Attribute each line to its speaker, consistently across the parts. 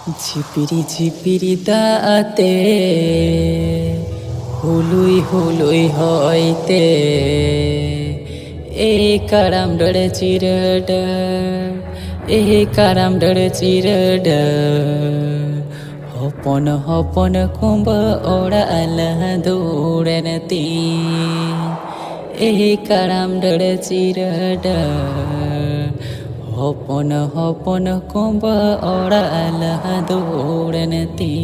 Speaker 1: ঝিপিরি ঝিপিরি দাতে হুলুই হুলুই হইতে কারাম ডড় চিরড কারাম ডড় চিরড হপন হপন কুম্ভ ওড়াল দৌড়নতি কারাম ডড় চিরড হপন হপন কুম্ভ ওড়াল দৌড়নতি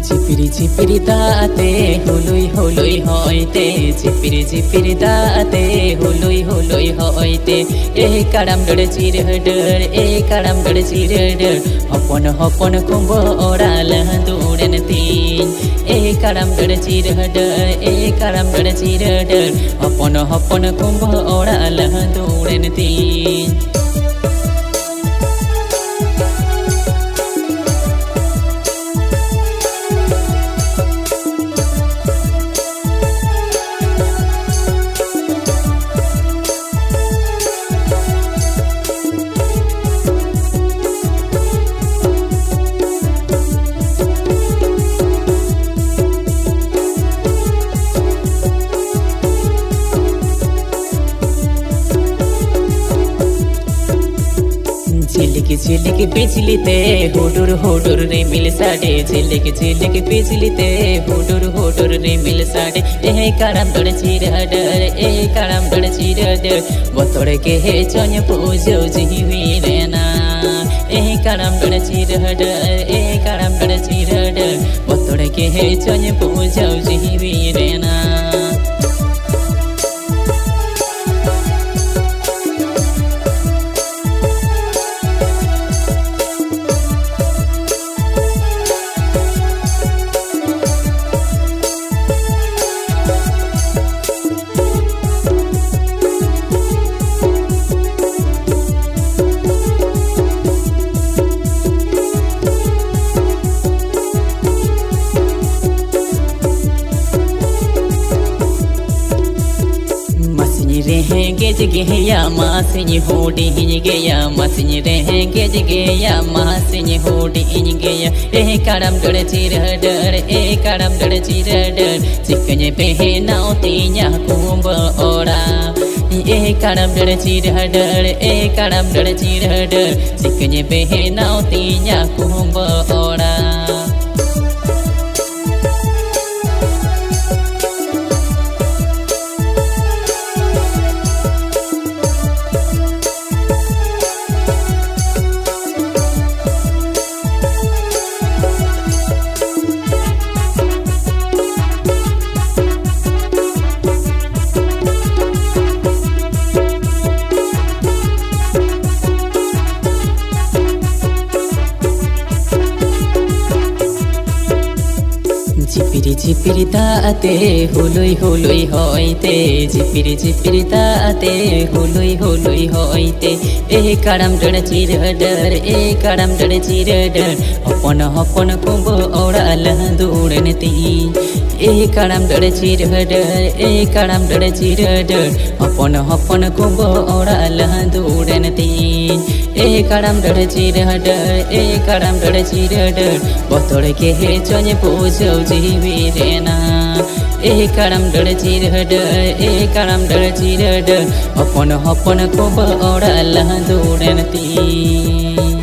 Speaker 1: ঝিপিরি ঝিপিরি দাতে হুলুই হুলুই হইতে ঝিপিরি ঝিপিরি দাতে হুলুই হুলুই হইতে কারাম ডড় চিরড কারাম ডড় চিরড হপন হপন কুম্ভ ওড়াল দৌড়নতি কারাম ডড় চিরড কারাম ডড় চিরড হপন হপন কুম্ভ ওড়াল দৌড়নতি झिलिक झिलिक बिजलीते हुडुर हुडुर रे मिल साडे झिलिक झिलिक बिजलीते हुडुर हुडुर रे मिल साडे काराम डड़ चिरडर काराम डड़ चिरडर बतोड़ के हे चोन पूजो जीवी रेना काराम डड़ चिरडर काराम डड़ चिरडर बतोड़ के हे चोन पूजो जीवी रेना रहेंगे जगेया मासिनी होडी गया मसिनी रहेंगे जगेया मासिनी होडी गया काराम डड़ चिरडर काराम डड़ चिरडर चिकने पहना तीना कुंभ ओड़ा काराम डड़ चिरडर काराम डड़ चिरडर चिकने पहना तीना कुंभ ओड़ा झिपिरी झिपिरी दाते हुलुई हुलुई हइते झिपिरी झिपिरी दाते हुलुई हुलुई हइते काराम डड़ चिरडर काराम डड़ चिरडर हपन हपन कुंभ ओड़ाल दौड़नति काराम डड़ चिरडर काराम डड़ चिरडर हपन हपन कुंभ ओड़ाल दौड़नति काराम डड़ चिरडर काराम डड़ चिरडर बतोड़ के हे चोन पूजो जीवी रेना काराम डड़ चिरडर काराम डड़ चिरडर हपन हपन कुंभ ओड़ाल दौड़नति।